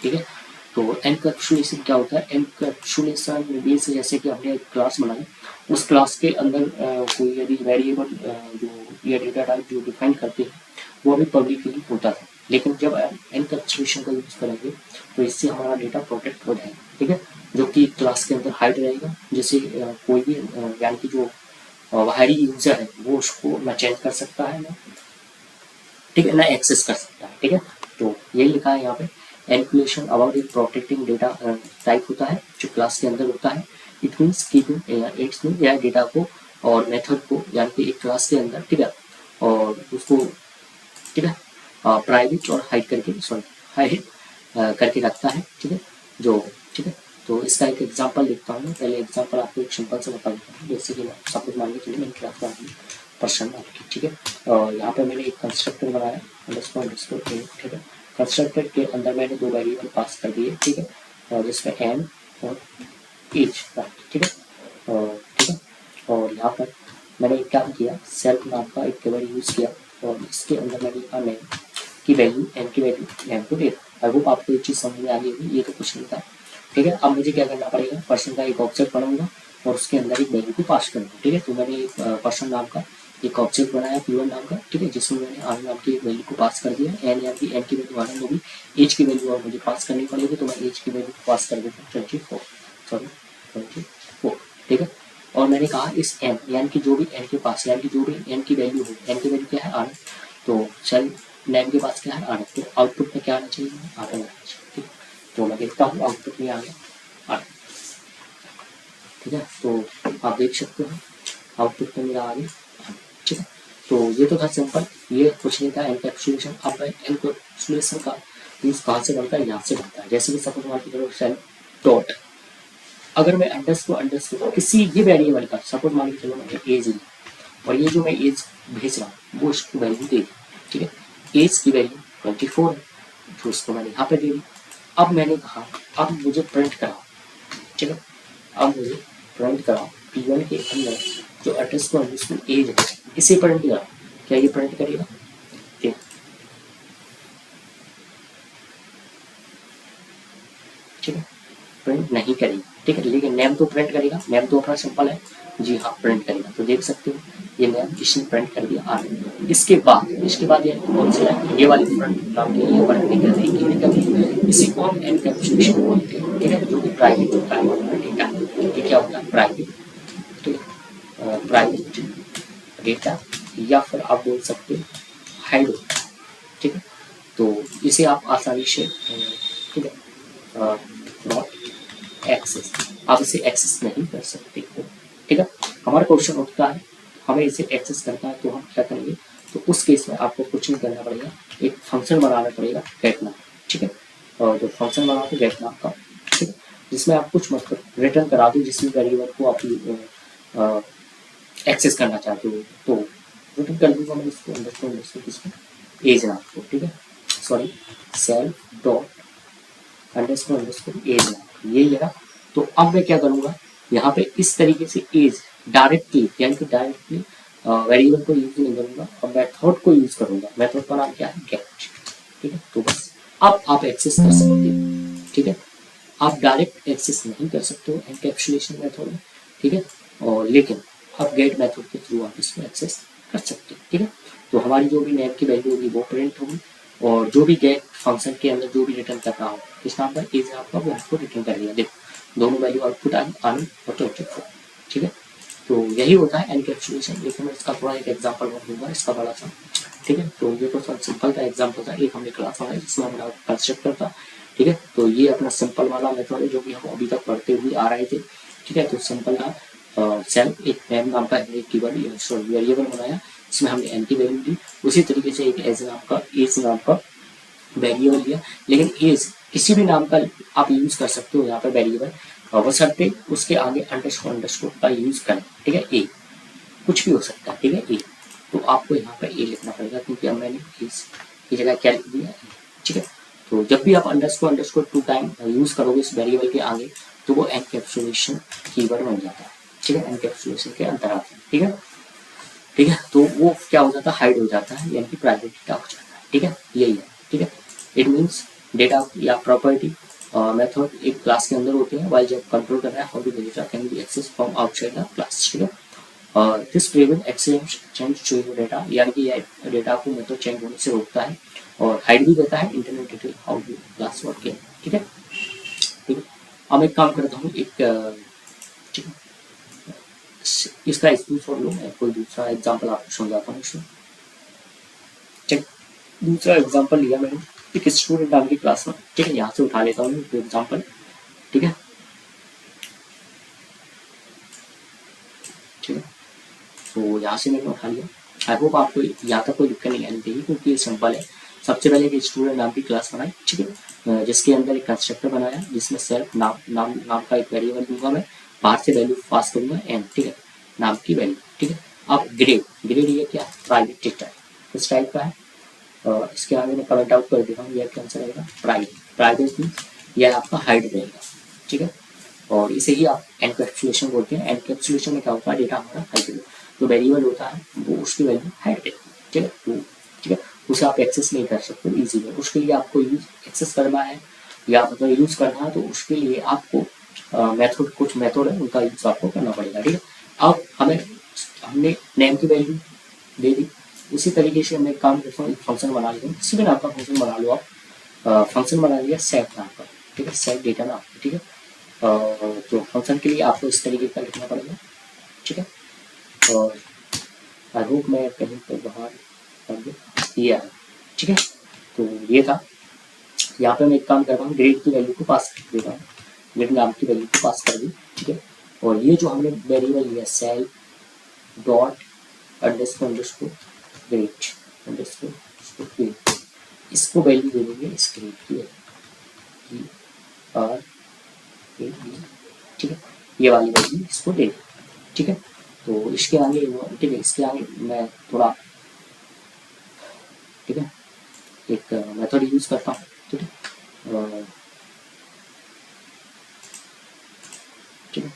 ठीक है। तो एनकैप्सुलेशन क्या होता है? एनकैप्सुलेशन मीन्स जैसे कि हमने एक क्लास बनाई, उस क्लास के अंदर कोई यदि वेरिएबल जो या डेटा टाइप जो डिफाइन करते हैं वो अभी पब्लिकली होता था, लेकिन जब एनकैप्सुलेशन का यूज़ करेंगे तो इससे हमारा डेटा प्रोटेक्ट हो जाएगा, ठीक है, जो कि क्लास के अंदर हाइड रहेगा, जैसे कोई भी यानी कि जो बाहरी यूजर है वो उसको ना चेंज कर सकता है ना, ठीक है, ना एक्सेस कर सकता है, ठीक है। तो यही लिखा है यहाँ पे, एनक्रिप्शन अबाउट एक प्रोटेक्टिंग डेटा टाइप होता है जो क्लास के अंदर होता है। It means keeping it's mean या डेटा को और मेथड को यानी कि एक क्लास के अंदर, ठीक है, और उसको, ठीक है, प्राइवेट और हाइड करके, सॉरी, हाइड करके रखता है, ठीक है, जो, ठीक है। तो इसका एक एग्जांपल लिखता हूँ, पहले एग्जांपल आपको एक सिंपल से बता देता हूँ, जैसे कि सपोज मान लीजिए मैंने क्लास बनाई पर्सन आपकी, ठीक है, और यहाँ पे मैंने एक कंस्ट्रक्टर बनाया अंडरस्कोर ठीक है। कंस्ट्रक्टर के अंदर मैंने दो वेरिएबल पास कर दिए, ठीक है, और जिसमें एन और एज, ठीक है, ठीक है, और यहाँ पर मैंने क्या किया, सेल्फ नाम का एक कीवर्ड यूज़ किया और इसके अंदर मैंने लिखा नेम की वैल्यू, एन की वैल्यू नेम को दे। आई होप आपको ये चीज़ समझ में आ गई होगी, ये तो कुछ नहीं था, ठीक है। अब मुझे क्या करना पड़ेगा, पर्सन का एक ऑब्जेक्ट बनाऊंगा और उसके अंदर एक वैल्यू को पास करूंगा, ठीक है। तो मैंने एक पर्सन नाम का एक ऑब्जेक्ट बनाया P1 नाम का, ठीक है, जिसमें मैंने आर नाम की एक वैल्यू को पास कर दिया, एन यानी कि एन की वैल्यू आने होगी, एज की वैल्यू और मुझे पास करनी पड़ेगी, तो मैं एज की वैल्यू पास कर देता हूँ 24, सॉरी 24, ठीक है। और मैंने कहा इस एन यानी कि जो भी एन के पास यानी कि जो भी एन की वैल्यू हो, एन की वैल्यू क्या है आर, तो चल नेम के पास क्या है आर, तो आउटपुट में क्या आना चाहिए, आर आना चाहिए, ठीक है। तो मैं देखता हूँ आउटपुट में आ गया आर, ठीक है। तो आप देख सकते हो आउटपुट में मेरा आ गया, ठीक है। तो ये तो था सिंपल, ये कुछ नहीं था एनकैप्सुलेशन। अब एनकैप्सुलेशन का यूज कहाँ से बनता है, यहाँ से बनता है। जैसे कि सपोज मान लीजिए सेल डॉट, अगर मैं अंडरस्कोर किसी भी वेरिएबल का, सपोज मान लीजिए चलो मैं एज ली और ये जो मैं एज भेज रहा हूँ वो उसको वैल्यू दे दी, ठीक है, एज की वैल्यू 24 है, जो उसको मैंने यहाँ पे दे दी। अब मैंने कहा अब मुझे प्रिंट कराओ, ठीक है, अब मुझे प्रिंट कराओ P1 के अंदर जो अंडरस्कोर एज है इसे प्रिंट कराओ, क्या ये प्रिंट करेगा, ठीक है, प्रिंट नहीं करेगी, ठीक है, लेकिन नेम तो प्रिंट करेगा, नेम तो अपना सिंपल है, जी हाँ प्रिंट करेगा। तो देख सकते हो ये नेम इसने प्रिंट कर दिया आर। इसके बाद ये कौन सा है, ये वाली प्रिंट नाम की ये प्रिंट नहीं कर रही, क्यों नहीं कर रही, इसी को हम एनकैप्सुलेशन बोलते हैं, ठीक है, जो कि प्राइवेट होता है हमारा डेटा, ये क्या होता है प्राइवेट, ठीक है, प्राइवेट डेटा, या फिर आप बोल सकते हो हाइड होता है, ठीक है। तो इसे आप आसानी से, ठीक है, नॉट एक्सेस, आप इसे एक्सेस नहीं कर सकते हो, ठीक है। हमारा क्वेश्चन उठता है हमें इसे एक्सेस करना है तो हम क्या करेंगे, तो उस केस में आपको कुछ नहीं करना पड़ेगा, एक फंक्शन बनाना पड़ेगा गेट नाम, ठीक है, और जो फंक्शन बनाते गेट नाम का, ठीक है, जिसमें आप कुछ मतलब रिटर्न करा दो जिस वेरिएबल को आप एक्सेस करना चाहते हो, तो रिटर्न कर दूंगा मैं इसको अंडरस्कोर एज नाम को, ठीक है, sorry self dot underscore as नाम, ये है ना। तो अब मैं क्या करूंगा, यहाँ पे इस तरीके से एज डायरेक्टली यानी कि डायरेक्टली वेरिएबल को यूज नहीं करूंगा और मेथड को यूज करूंगा, मेथड का नाम क्या है गेट, ठीक है। तो बस अब आप एक्सेस कर सकते हो, ठीक है, आप डायरेक्ट एक्सेस नहीं कर सकते हो एनकैप्सुलेशन मेथड में, ठीक है, और लेकिन आप गेट मेथड के थ्रू आप इसको एक्सेस कर सकते हो, ठीक है। तो हमारी जो भी नेम की वैल्यू होगी वो प्रिंट होगी और जो भी गेट फंक्शन के अंदर जो भी रिटर्न कर रहा हो इस नाम पर एज आपका वो आपको रिटर्न कर दिया, देखो दोनों वैल्यू आउटपुट आनी और 24, ठीक है। तो यही होता है एनकैप्सुलेशन। देखो मैं इसका थोड़ा एक एग्जांपल दूंगा इसका बड़ा सा, ठीक है। तो ये तो सब सिंपल का एग्जांपल था, एक हमने क्लास बनाई जिसमें हमारा कंस्ट्रक्टर था, ठीक है। तो ये अपना सिंपल वाला मेथड है जो कि हम अभी तक पढ़ते हुए आ रहे थे, ठीक है। तो सिंपल का सेल्फ एक नेम नाम का एक कीवर्ड वेरिएबल बनाया जिसमें हमने एन की वैल्यू दी, उसी तरीके से एक एज नाम का वेरिएबल दिया, लेकिन एज किसी भी नाम का आप यूज कर सकते हो यहाँ पर वेरिएबल, बशर्ते उसके आगे अंडरस्कोर का यूज करें, ठीक है, ए कुछ भी हो सकता है, ठीक है, ए। तो आपको यहाँ पर ए लिखना पड़ेगा क्योंकि अब मैंने की जगह क्या लिख दिया, ठीक है। तो जब भी आप अंडरस्कोर 2 टाइम यूज करोगे इस वेरिएबल के आगे तो वो एनकैप्सुलेशन कीवर्ड बन जाता है, ठीक है, एनकैप्सुलेशन के अंदर आता है, ठीक है, ठीक है। तो वो क्या हो जाता है हाइड हो जाता है यानी कि प्राइवेट डेटा हो जाता है, ठीक है, यही है, ठीक है। इट मीन्स डेटा या प्रॉपर्टी मेथड एक क्लास के अंदर होते हैं, वाइल जब कंट्रोल कर रहा है how to data can be access from outside the class, ठीक है। और this prevent exchange to your data, यानी कि यह डेटा को मेथड चेंज होने से रोकता है और हाइड भी देता है internet detail how to class work किया, ठीक है। ठीक है, अब एक काम करता हूँ, एक ठीक है इसका स्क्रीनशॉट लो, मैं कोई दूसरा एग्जांपल आपको समझाता हूँ इसमें। ठीक, दूसरा एग्जांपल लिया मैंने एक स्टूडेंट नाम की क्लास में, ठीक है। यहाँ से उठा लेता हूँ एग्जांपल, ठीक है। ठीक है, तो यहाँ से मैंने उठा लिया। आई होप आपको यहाँ तक कोई दिक्कत नहीं आनी चाहिए, क्योंकि ये सिंपल है। सबसे पहले एक स्टूडेंट नाम की क्लास बनाई, ठीक है, जिसके अंदर एक कंस्ट्रक्टर बनाया, जिसमें सेल्फ नाम का एक वेरिएबल दूंगा मैं, बाहर से वैल्यू पास करूंगा एन, ठीक है, नाम की वैल्यू, ठीक है। अब ग्रेड ये क्या है, प्राइवेट डेटा है, किस टाइप का है, इसके आगे मैं कमेंट आउट कर देता हूँ, यह कैंसर रहेगा प्राइवेट मीन्स यह आपका हाइड रहेगा, ठीक है। और इसे ही आप एनकैप्सुलेशन बोलते हैं। एनकैप्सुलेशन में क्या होता है, डेटा हमारा हाइड है, जो वेरिएबल होता है वो उसकी वैल्यू हाइड है, ठीक है। ठीक है, उसे आप एक्सेस नहीं कर सकते इजीली, उसके लिए आपको यूज एक्सेस करना है या मतलब यूज करना है, तो उसके लिए आपको मेथड कुछ मेथड है उनका यूज आपको करना पड़ेगा, ठीक है। अब हमने नेम की वैल्यू दे दी, उसी तरीके से हमने काम करता हूँ, एक फंक्शन बना लिया, किसी भी नाम का फंक्शन बना लो आप, फंक्शन बना लिया सेट नाम का, ठीक है, सेट डेटा नाम का, ठीक है। तो फंक्शन के लिए आपको इस तरीके का लिखना पड़ेगा, ठीक है। और आई होप मैं कहीं पर बाहर ये है, ठीक है। तो ये था, यहाँ पे मैं एक काम कर रहा हूँ, ग्रेड की वैल्यू को पास कर दे रहा हूँ, ग्रेड नाम की वैल्यू को पास कर दी, ठीक है। और ये जो हमने वेरिएबल लिया self dot underscore grade underscore, इसको वैल्यू दे देंगे इस ग्रेड की वैल्यू, और ठीक है, ये वाली वैल्यू इसको दे, ठीक है। तो इसके आगे ठीक है, इसके आगे मैं थोड़ा ठीक है एक मेथड यूज करता हूँ, ठीक है। ठीक है,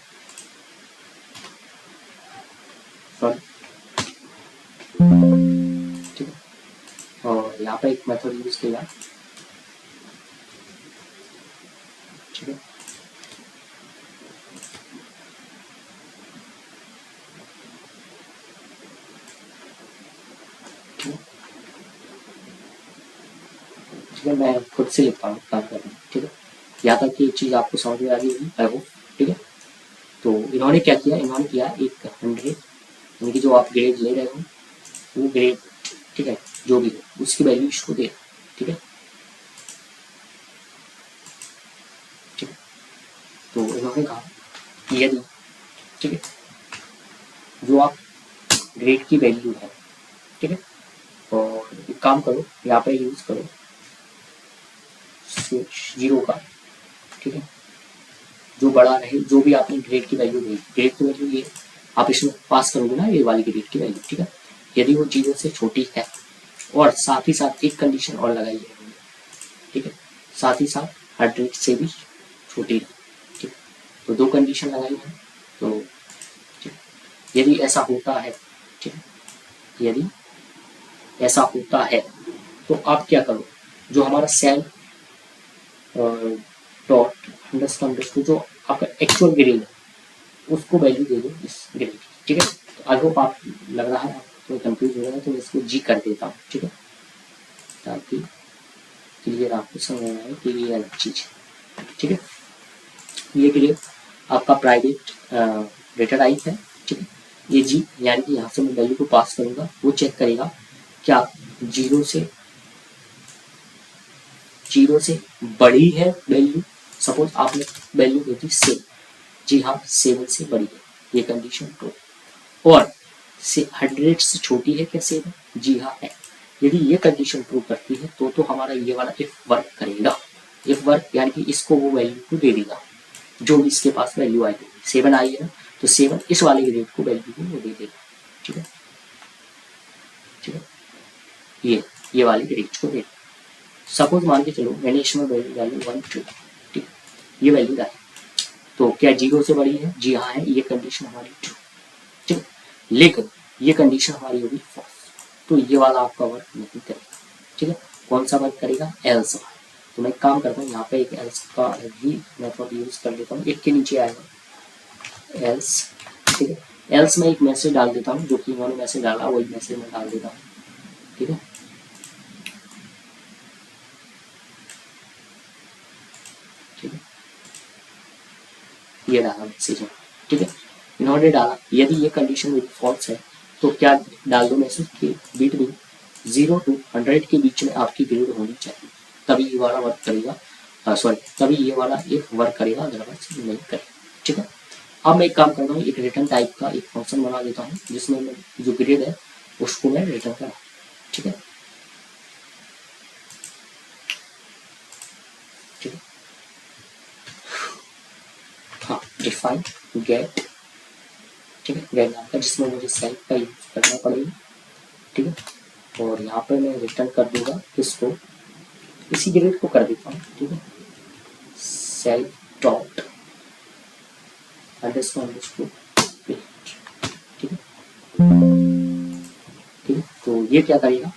सॉरी, ठीक है। और यहाँ पे एक मेथड यूज किया, ठीक है। ठीक है, मैं खुद से लिखता हूँ, काम कर रहा हूँ, ठीक है। यहाँ तक की चीज़ आपको समझ में आ गई होगी, आई होप, ठीक है। तो इन्होंने क्या किया, इन्होंने किया एक 100, यानी कि जो आप ग्रेड ले रहे हो वो ग्रेड, ठीक है, जो भी हो उसकी वैल्यू इसको दे, ठीक है। ठीक है, तो इन्होंने कहा यदि, ठीक है, जो आप ग्रेड की वैल्यू है, ठीक है, और एक काम करो, यहाँ पे यूज करो जीरो का, ठीक है, जो बड़ा रहे, जो भी आपने ग्रेड की वैल्यू दी, ग्रेड की वैल्यू ये आप इसमें पास करोगे ना, ये वाली ग्रेड की वैल्यू, ठीक है। यदि वो जीरो से छोटी है, और साथ ही साथ एक कंडीशन और लगाई है, ठीक है, साथ ही साथ 100 से भी छोटी है, ठीक, तो दो कंडीशन लगाई है। तो ठीक, यदि ऐसा होता है, ठीक है, यदि ऐसा होता है तो आप क्या करो, जो हमारा सेल डॉट अंडरस्कोर जो आपका एक्चुअल ग्रेड है उसको वैल्यू दे दो इस ग्रेड की, ठीक है। तो आई होप आप लग रहा है आप तो कंफ्यूज हो रहा है, तो मैं इसको जी कर देता हूँ, ठीक है, ताकि क्लियर आपको समझ में आए कि ये अलग चीज है, ठीक है। ये क्लियर, आपका प्राइवेट डेटा टाइप है, ठीक है। ये जी, यानी कि यहाँ से मैं वैल्यू को पास करूंगा, वो चेक करेगा क्या जीरो से बड़ी है वैल्यू, सपोज आपने वैल्यू दे दी 7, जी हाँ 7 से बड़ी है, ये कंडीशन ट्रू, और से 100 से छोटी है क्या 7, जी हाँ है। यदि ये कंडीशन प्रूव करती है तो हमारा ये वाला इफ वर्क करेगा, इफ वर्क यानी कि इसको वो वैल्यू को दे देगा जो भी इसके पास वैल्यू आएगी, 7 आई है ना, तो 7 इस वाले ग्रेड को वैल्यू को वो दे देगा, ठीक है, ठीक है, ये वाले ग्रेड को दे देगा। सपोज मान के चलो मैंने इसमें वैल्यू डाली 1 2, ठीक, ये वैल्यू डाली, तो क्या जीरो से बड़ी है, जी हाँ है, ये कंडीशन हमारी ट्रू, ठीक, लेकिन ये कंडीशन हमारी होगी फॉल्स, तो ये वाला आपका वर्क नहीं करेगा, ठीक है। कौन सा वर्क करेगा, एल्स वाला, तो मैं काम करता हूँ यहाँ पे एक एल्स का ही मेथड यूज कर लेता हूँ, एक के नीचे आएगा एल्स, ठीक है। एल्स में एक मैसेज डाल देता हूँ, जो कि इन्होंने मैसेज डाला वही मैसेज मैं डाल देता हूँ, ठीक है। ठीक है, ये डाला मैसेज, ठीक है। इन्होंने डाला यदि ये कंडीशन मेरी फॉल्स है तो क्या डाल दो मैसेज कि बिटवीन 0 to 100 के बीच में आपकी ग्रेड होनी चाहिए, तभी ये वाला वर्क करेगा, सॉरी तभी ये वाला एक वर्क करेगा, अदरवाइज नहीं करेगा, ठीक है। अब मैं एक काम करता हूँ, एक रिटर्न टाइप का एक फंक्शन बना देता हूँ जिसमें मैं जो ग्रेड है उसको मैं रिटर्न करा, ठीक है। ठीक है, हाँ डिफाइन गेट, ठीक है, गेट नाम का, जिसमें मुझे सेल्फ का यूज करना पड़ेगा, ठीक है। और यहाँ पर मैं रिटर्न कर दूंगा किसको, इसी ग्रेड को कर देता हूँ, ठीक है, सेल्फ डॉट अंडरस्कोर अंडरस्कोर, ठीक है। ठीक है, तो ये क्या करेगा,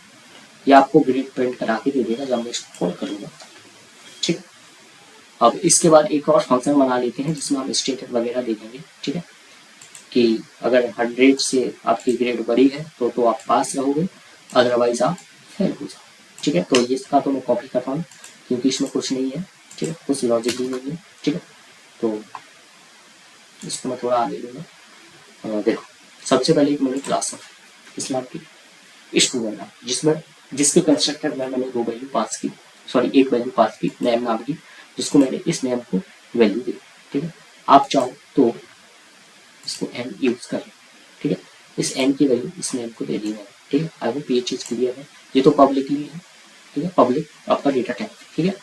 ये आपको ग्रेड प्रिंट करा के दे देगा जब मैं इसको कॉल करूंगा, ठीक है। अब इसके बाद एक और फंक्शन बना लेते हैं जिसमें हम स्टेटस वगैरह दे देंगे, ठीक है, कि अगर 100 से आपकी ग्रेड बड़ी है तो आप पास रहोगे, अदरवाइज आप फेल हो जाओ, ठीक है। तो ये इसका तो मैं कॉपी करता हूँ क्योंकि इसमें कुछ नहीं है, ठीक है, कुछ लॉजिक भी नहीं है, ठीक है। तो इसको मैं थोड़ा आगे लूँगा, देखो सबसे पहले एक मैंने क्लास इस्लाम की स्टूडेंट नाम, जिसमें जिसके कंस्ट्रक्टर में मैंने 2 वैल्यू पास की, सॉरी 1 वैल्यू पास की नेम नाम की, जिसको मैंने इस नेम को वैल्यू दी, ठीक है। आप चाहो तो इसको एन यूज करें, ठीक है, इस एन की वैल्यू इस नेम को दे दी मैंने, ठीक है। आई होप ये चीज क्लियर है, ये तो पब्लिकली है, ठीक है, पब्लिक आपका डेटा टाइप, ठीक है,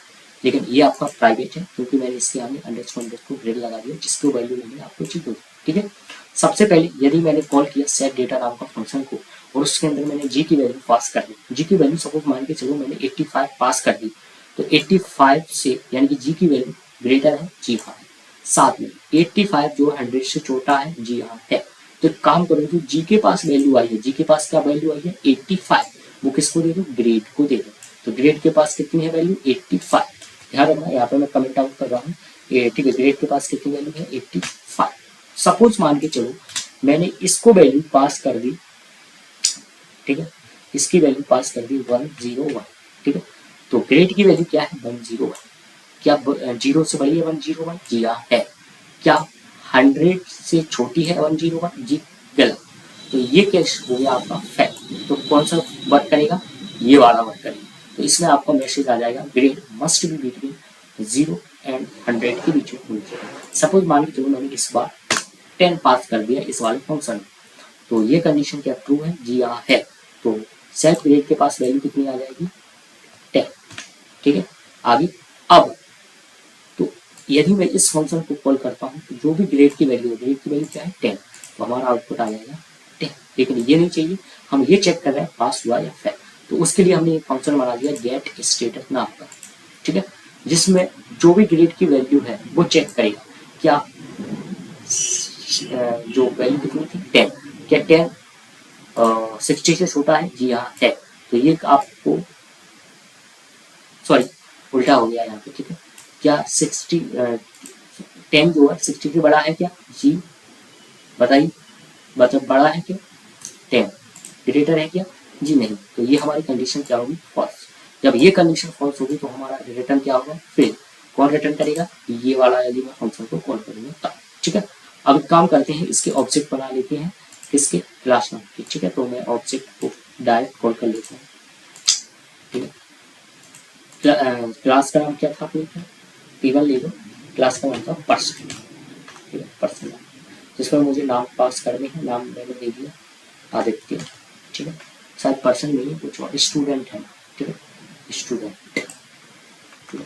लेकिन ये आपका प्राइवेट है क्योंकि मैंने इसके आगे अंडरस्कोर ग्रेड लगा दिया जिसको वैल्यू मैंने आपको चीज दी, ठीक है। सबसे पहले यदि मैंने कॉल किया सेट डेटा नाम का फंक्शन को और उसके अंदर मैंने जी की वैल्यू पास कर दी, जी की वैल्यू सपोज मान के चलो मैंने 85 पास कर दी, तो 85 से यानी कि जी की वैल्यू ग्रेटर है, जी हाँ है, साथ में 85 जो 100 से छोटा है, जी हाँ है। तो एक काम करो, जो जी के पास वैल्यू आई है, जी के पास क्या वैल्यू आई है 85, वो किसको दे दो, ग्रेड को दे दो। तो ग्रेड के पास कितनी है वैल्यू 85, ध्यान रखना यहाँ पे मैं कमेंट आउट कर रहा हूँ, ठीक है, ग्रेड के पास कितनी वैल्यू है 85। सपोज मान के चलो मैंने इसको वैल्यू पास कर दी, ठीक है, इसकी वैल्यू पास कर दी 101, ठीक है। तो ग्रेड की वैल्यू क्या है 101, क्या 0 से बड़ी है 101, जी हाँ है। क्या 100 से छोटी है 101, जी गलत। तो ये केस हो गया आपका फेल। तो कौन सा वर्क करेगा, ये वाला वर्क करेगा। तो इसमें आपका मैसेज आ जाएगा grade must be between 0 and 100 के बीच में होनी चाहिए। सपोज मान के चलो मैंने इस बार 10 पास कर दिया इस वाले फंक्शन में, तो ये कंडीशन क्या ट्रू है, जी हाँ है। तो सेल्फ ग्रेड के पास वैल्यू कितनी आ जाएगी 10, ठीक है। आगे अब तो यदि मैं इस फंक्शन को कॉल करता हूँ तो जो भी ग्रेड की वैल्यू है, ग्रेड की वैल्यू क्या है 10, तो हमारा आउटपुट आ जाएगा 10। लेकिन ये नहीं चाहिए, हम ये चेक कर रहे हैं पास हुआ या फेल। तो उसके लिए हमने एक फंक्शन बना दिया गेट स्टेटस नाम का, ठीक है, जिसमें जो भी ग्रेड की वैल्यू है वो चेक करेगा क्या जो वैल्यू कितनी थी 10, क्या 10 60 से छोटा है, जी हाँ है। तो ये आपको सॉरी उल्टा हो गया यहाँ पे, ठीक है, क्या 10 जो है 60 से बड़ा है क्या, जी बताइए, मतलब बड़ा है क्या 10, ग्रेटर है क्या, जी नहीं। तो ये हमारी कंडीशन क्या होगी फॉल्स। जब ये कंडीशन फॉल्स होगी तो हमारा रिटर्न क्या होगा फेल। कौन रिटर्न करेगा, ये वाला यदि मैं फंक्शन को कॉल करूंगा तब, ठीक है। अब काम करते हैं, इसके ऑब्जेक्ट बना लेते हैं, किसके क्लास नाम के, ठीक है। तो मैं ऑब्जेक्ट को डायरेक्ट कॉल कर लेता हूँ, ठीक है। क्लास का नाम क्या था आपने, P1 ले लो, क्लास का नाम था पर्सन, ठीक है, पर्सन जिसमें मुझे नाम पास करने हैं, नाम मैंने दे दिया आदित्य, ठीक है। शायद पर्सन नहीं है कुछ और, स्टूडेंट है, ठीक है, स्टूडेंट, ठीक है,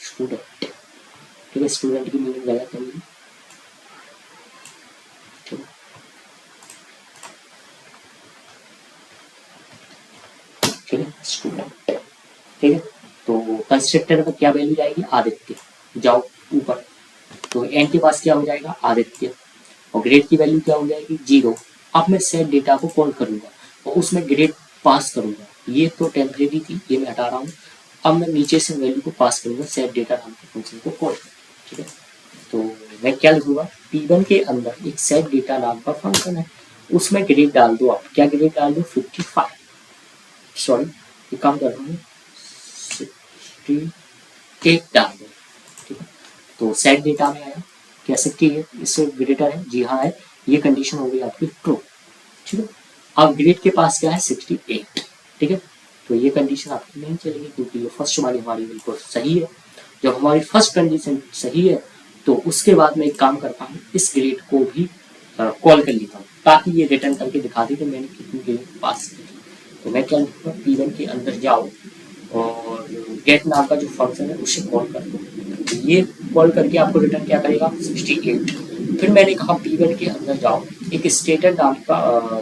स्टूडेंट, ठीक है। स्टूडेंट की मीनिंग गलत है मेरी, ठीक है, ठीक है, स्टूडेंट, ठीक है। तो कंस्ट्रक्टर में क्या वैल्यू जाएगी आदित्य, जाओ ऊपर, तो एन के पास क्या हो जाएगा आदित्य, और ग्रेड की वैल्यू क्या हो जाएगी 0। अब मैं सेट डेटा को कॉल करूंगा और उसमें ग्रेड पास करूंगा, ये तो टेम्परेरी थी, ये मैं हटा रहा हूँ। अब मैं नीचे से वैल्यू को पास करूंगा सेट डेटा नाम के फंक्शन को कॉल, ठीक है। तो मैं क्या लिखूंगा, P1 के अंदर एक सेट डेटा नाम का फंक्शन है, उसमें ग्रेड डाल दो। आप क्या ग्रेड डाल दो, 55, सॉरी ये काम कर रहा हूँ, 68 डाल दो, ठीक है। तो सेट डेटा में आया क्या 68 इससे ग्रेटर है, जी हाँ है, ये कंडीशन हो गई आपकी ट्रू, ठीक है। अब ग्रेड के पास क्या है 68, ठीक है। तो ये कंडीशन आपकी नहीं चलेगी क्योंकि ये फर्स्ट वाली हमारी बिल्कुल सही है। जब हमारी फर्स्ट कंडीशन सही है तो उसके बाद मैं एक काम करता हूँ, इस ग्रेड को भी कॉल कर लेता हूँ ताकि ये रिटर्न करके दिखा दे कि मैंने कितनी ग्रेड पास की। तो मैं क्या लिखूंगा, P1 के अंदर जाओ और गेट नाम का जो फंक्शन है उसे कॉल कर दो। तो ये कॉल करके आपको रिटर्न क्या करेगा 68। फिर मैंने कहा P1 के अंदर जाओ, एक स्टेटर नाम का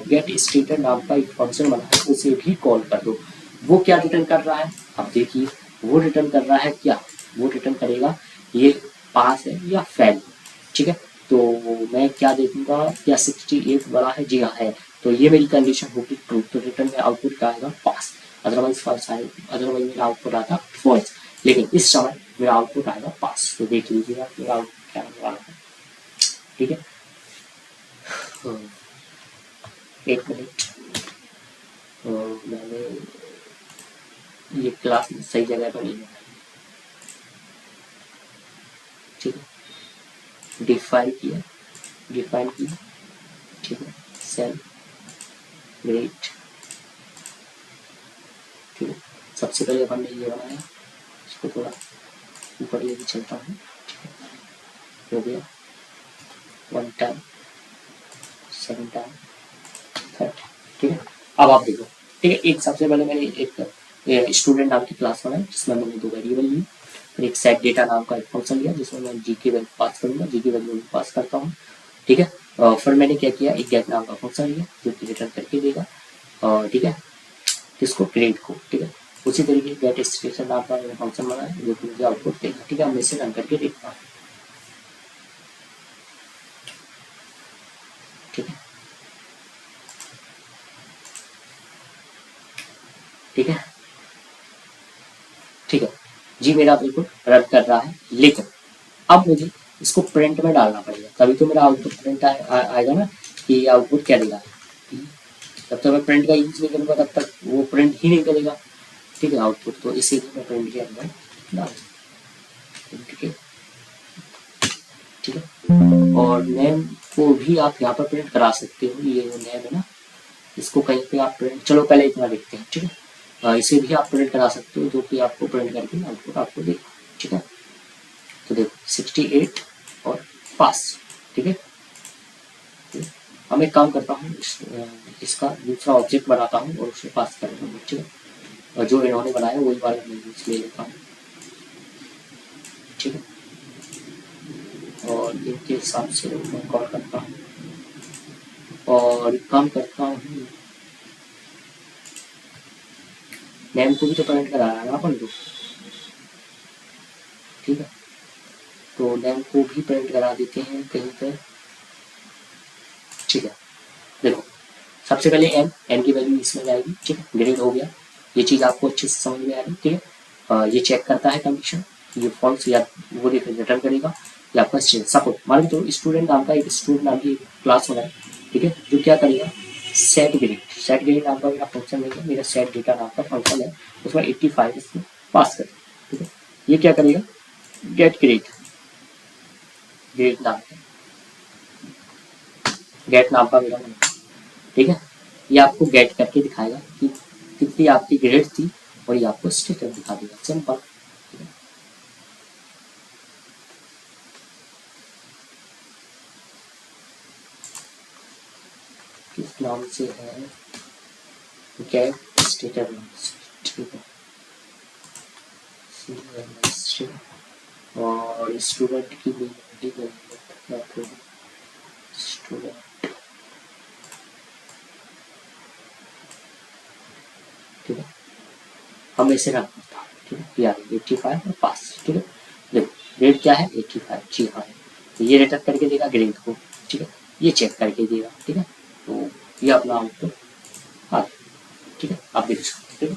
गेट स्टेटर नाम का एक फंक्शन बना है उसे भी कॉल कर दो। वो क्या रिटर्न कर रहा है, अब देखिए वो रिटर्न कर रहा है क्या, वो रिटर्न करेगा ये पास है या फेल, ठीक है। तो मैं क्या देखूंगा, क्या 68 बड़ा है, जी हाँ है। तो ये मेरी कंडीशन होगी ट्रू, तो रिटर्न में आउटपुट क्या आएगा पास, अदरवाइज फॉल्स आए, अदरवाइज मेरा आउटपुट आता फॉल्स, लेकिन इस समय मेरा आउटपुट आएगा पास। तो देख लीजिएगा मेरा आउटपुट क्या आने वाला है, ठीक है। एक मिनट, मैंने ये क्लास सही जगह पर नहीं है, ठीक है। डिफाइन किया, डिफाइन किया, ठीक है, सेल ग्रेट, ठीक है। सबसे पहले अपन ने ये बनाया, इसको थोड़ा ऊपर लेके चलता हूँ, हो गया 1 टाइम 7 टाइम 30, ठीक है। अब आप देखो, ठीक है, एक सबसे पहले मैंने एक स्टूडेंट नाम की क्लास बनाई जिसमें मैंने 2 वेरिएबल लिए, फिर एक सेट डेटा नाम का एक फंक्शन लिया जिसमें मैं जी की वैल्यू पास करूंगा, जी की वैल्यू पास करता हूँ, ठीक है। फिर मैंने क्या किया, एक गेट नाम का फंक्शन लिया जो कि रिटर्न करके देगा, ठीक है, किसको, ग्रेड को, ठीक है। उसी तरीके गेट स्टेशन नाम का मैंने फंक्शन बनाया जो कि मुझे आउटपुट देगा, ठीक है। अब मैं इसे रन करके देखता हूँ, ठीक है, ठीक है, ठीक है जी, मेरा बिल्कुल रन कर रहा है, लेकिन अब मुझे इसको प्रिंट में डालना पड़ेगा तभी तो मेरा आउटपुट प्रिंट आएगा ना, कि आउटपुट क्या देगा। जब तक मैं प्रिंट का यूज नहीं करूँगा तब तक वो प्रिंट ही नहीं करेगा, ठीक है, आउटपुट। तो इसीलिए मैं प्रिंट के अंदर डाल, प्रिंट के, ठीक है। और नेम को भी आप यहाँ पर प्रिंट करा सकते हो, ये जो नेम है ना इसको कहीं पे आप प्रिंट, चलो पहले इतना देखते हैं, ठीक है। इसे भी आप प्रिंट करा सकते हो जो कि आपको प्रिंट करके आउटपुट आपको देगा, ठीक है। तो देखो 68 और पास, ठीक है। हम एक काम करता हूँ, इसका दूसरा ऑब्जेक्ट बनाता हूँ और उसे पास कर देता हूँ, ठीक है। और जो इन्होंने बनाया वही वाला मैं ले लेता हूँ, ठीक है। और इनके हिसाब से मैं कॉल करता हूँ और काम करता हूँ, नेम को भी तो प्रिंट कराना है ना अपन को, ठीक है। तो नेम को भी प्रिंट करा देते हैं कहीं पर, ठीक है। देखो सबसे पहले एन की वैल्यू इसमें जाएगी, ठीक है, ग्रेड हो गया, ये चीज़ आपको अच्छे से समझ में आ रही, ठीक है। ये चेक करता है कंडीशन, ये फॉल्स या वो रिटर्न करेगा या आपका सपोज मान लो तो स्टूडेंट नाम का एक स्टूडेंट नाम की क्लास होना है, ठीक है, जो क्या करेगा सेट ग्रेड, सेट ग्रेड नाम का मेरा फंक्शन नहीं है, मेरा सेट डेटा नाम का फंक्शन है, उसमें 85 इसको पास कर, ठीक है। ये क्या करेगा गेट ग्रेड, ग्रेड नाम का, गेट नाम का मेरा, ठीक है। ये आपको गेट करके दिखाएगा कि कितनी आपकी ग्रेड थी और ये आपको स्टेटस दिखा देगा, सिंपल। किस नाम से है, गेट स्टेटस, ठीक है, और स्टूडेंट की भी स्टूडेंट, ठीक है। हम इसे रख करता हूँ, ठीक है, यार 85 और पास, ठीक है। देखो ग्रेड क्या है 85, जी हाँ है, तो ये रिटर्न करके देगा ग्रेड को, ठीक है, ये चेक करके देगा, ठीक है। तो ये अपना आउटपुट हाँ, ठीक है, आप देख सकते हैं। सकते हो।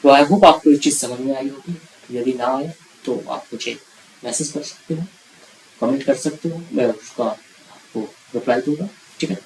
तो आई होप आपको ये चीज़ समझ में आई होगी। यदि ना आए तो आप मुझे मैसेज कर सकते हो, कमेंट कर सकते हो, मैं उसका आपको रिप्लाई दूंगा। ठीक है।